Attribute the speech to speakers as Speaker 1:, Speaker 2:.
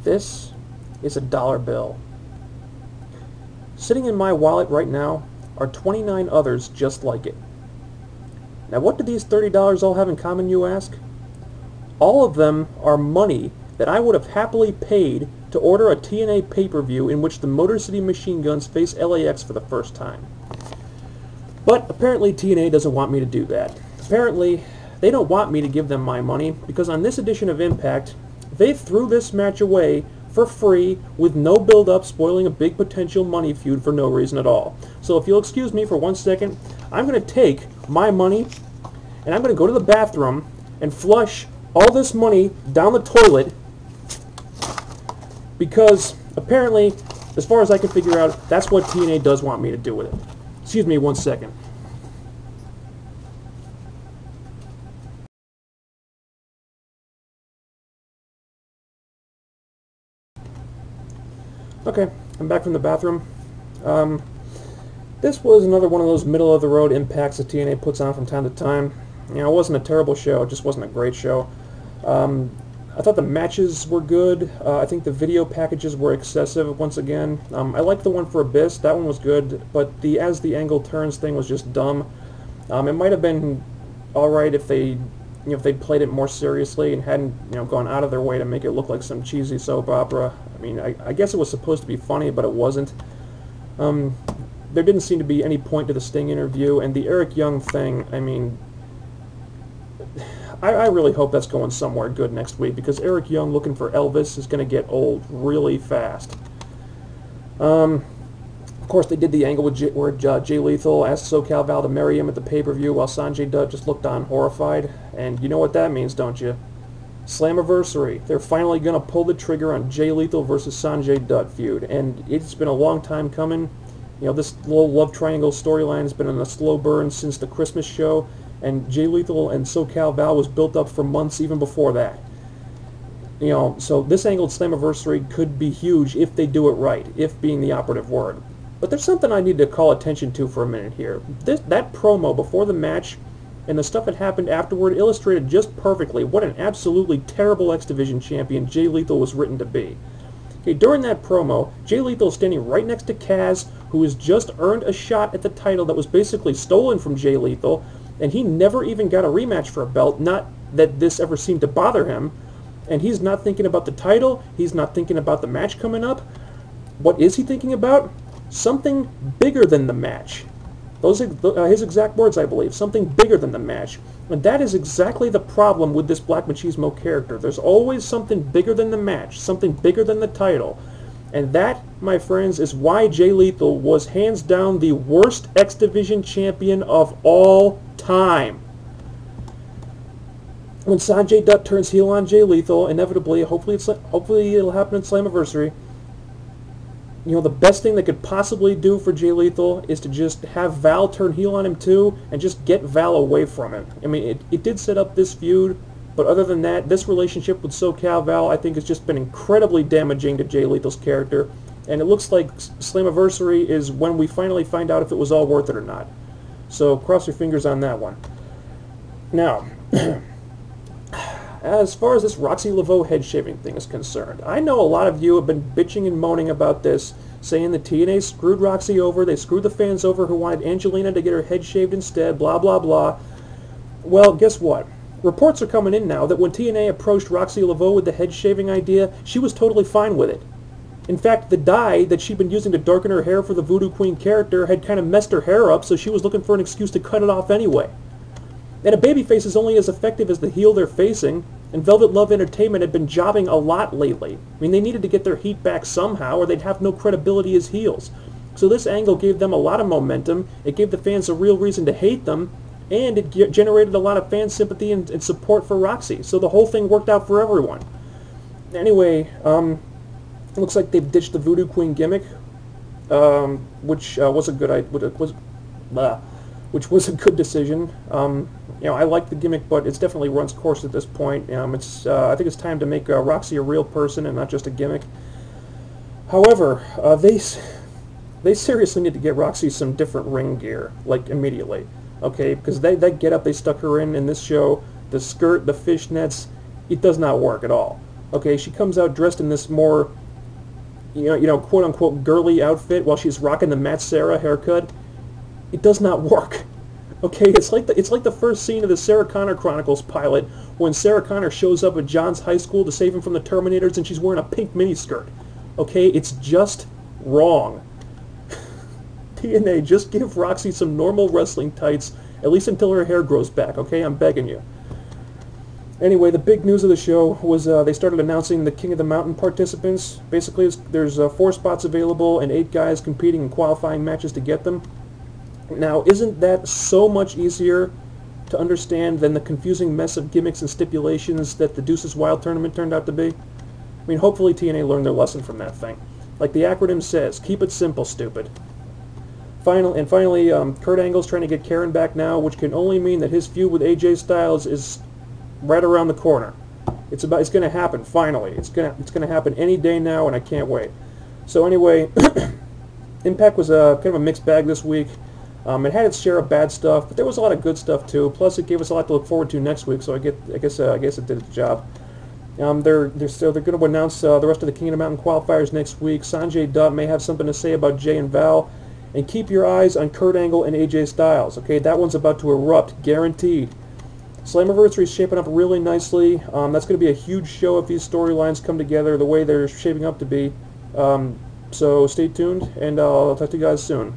Speaker 1: This is a dollar bill. Sitting in my wallet right now are 29 others just like it. Now what do these $30 all have in common, you ask? All of them are money that I would have happily paid to order a TNA pay-per-view in which the Motor City Machine Guns face LAX for the first time. But apparently TNA doesn't want me to do that. Apparently they don't want me to give them my money because on this edition of Impact, they threw this match away for free with no build-up, spoiling a big potential money feud for no reason at all. So if you'll excuse me for 1 second, I'm going to take my money and I'm going to go to the bathroom and flush all this money down the toilet because apparently, as far as I can figure out, that's what TNA does want me to do with it. Excuse me 1 second. Okay, I'm back from the bathroom. This was another one of those middle-of-the-road impacts that TNA puts on from time to time. You know, it wasn't a terrible show, it just wasn't a great show. I thought the matches were good. I think the video packages were excessive once again. I liked the one for Abyss, that one was good, but the As the Angle Turns thing was just dumb. It might have been alright if they, if they played it more seriously and hadn't, gone out of their way to make it look like some cheesy soap opera. I mean, I guess it was supposed to be funny, but it wasn't. There didn't seem to be any point to the Sting interview, and the Eric Young thing, I mean, I really hope that's going somewhere good next week, because Eric Young looking for Elvis is going to get old really fast. Of course, they did the angle where Jay Lethal asked SoCal Val to marry him at the pay-per-view while Sanjay Dutt just looked on horrified. And you know what that means, don't you? Slammiversary. They're finally going to pull the trigger on Jay Lethal versus Sanjay Dutt feud. And it's been a long time coming. This little love triangle storyline has been on a slow burn since the Christmas show. And Jay Lethal and SoCal Val was built up for months even before that. So this angled Slammiversary could be huge if they do it right, if being the operative word. But there's something I need to call attention to for a minute here. That promo before the match and the stuff that happened afterward illustrated just perfectly what an absolutely terrible X Division champion Jay Lethal was written to be. Okay, during that promo, Jay Lethal is standing right next to Kaz, who has just earned a shot at the title that was basically stolen from Jay Lethal, and he never even got a rematch for a belt, not that this ever seemed to bother him. And he's not thinking about the title, he's not thinking about the match coming up. What is he thinking about? Something bigger than the match. Those are his exact words, I believe. Something bigger than the match. And that is exactly the problem with this Black Machismo character. There's always something bigger than the match, something bigger than the title. And that, my friends, is why Jay Lethal was hands down the worst X Division champion of all time. When Sanjay Dutt turns heel on Jay Lethal, inevitably, hopefully it'll happen in Slammiversary, the best thing they could possibly do for Jay Lethal is to just have Val turn heel on him too, and just get Val away from him. I mean, it did set up this feud, but other than that, this relationship with SoCal Val, I think, has just been incredibly damaging to Jay Lethal's character, and it looks like Slammiversary is when we finally find out if it was all worth it or not. So cross your fingers on that one. Now, as far as this Roxy Laveau head shaving thing is concerned, I know a lot of you have been bitching and moaning about this, saying the TNA screwed Roxy over, they screwed the fans over who wanted Angelina to get her head shaved instead, blah blah blah. Well, guess what? Reports are coming in now that when TNA approached Roxy Laveau with the head shaving idea, she was totally fine with it. In fact, the dye that she'd been using to darken her hair for the Voodoo Queen character had kind of messed her hair up, so she was looking for an excuse to cut it off anyway. And a babyface is only as effective as the heel they're facing, and Velvet Love Entertainment had been jobbing a lot lately. I mean, they needed to get their heat back somehow, or they'd have no credibility as heels. So this angle gave them a lot of momentum, it gave the fans a real reason to hate them, and it generated a lot of fan sympathy and support for Roxy. So the whole thing worked out for everyone. Anyway, it looks like they've ditched the Voodoo Queen gimmick, which was a good decision. I like the gimmick, but it's definitely runs course at this point. I think it's time to make Roxy a real person and not just a gimmick. However, they seriously need to get Roxy some different ring gear, like immediately. Okay, because that get up they stuck her in this show, the skirt, the fishnets, it does not work at all. Okay, she comes out dressed in this more, quote unquote girly outfit while she's rocking the Matt Serra haircut. It does not work. Okay, it's like the first scene of the Sarah Connor Chronicles pilot when Sarah Connor shows up at John's high school to save him from the Terminators and she's wearing a pink miniskirt. Okay, it's just wrong. TNA, just give Roxy some normal wrestling tights, at least until her hair grows back, okay? I'm begging you. Anyway, the big news of the show was they started announcing the King of the Mountain participants. Basically, there's 4 spots available and 8 guys competing in qualifying matches to get them. Now, isn't that so much easier to understand than the confusing mess of gimmicks and stipulations that the Deuces Wild tournament turned out to be? I mean, hopefully TNA learned their lesson from that thing. Like the acronym says, keep it simple, stupid. Finally, Kurt Angle's trying to get Karen back now, which can only mean that his feud with AJ Styles is right around the corner. It's going to happen, finally. It's going to happen any day now, and I can't wait. So anyway, Impact was kind of a mixed bag this week. It had its share of bad stuff, but there was a lot of good stuff too. Plus, it gave us a lot to look forward to next week. So I guess it did its job. They're going to announce the rest of the King of the Mountain qualifiers next week. Sanjay Dutt may have something to say about Jay and Val, and keep your eyes on Kurt Angle and AJ Styles. Okay, that one's about to erupt, guaranteed. Slammiversary is shaping up really nicely. That's going to be a huge show if these storylines come together the way they're shaping up to be. So stay tuned, and I'll talk to you guys soon.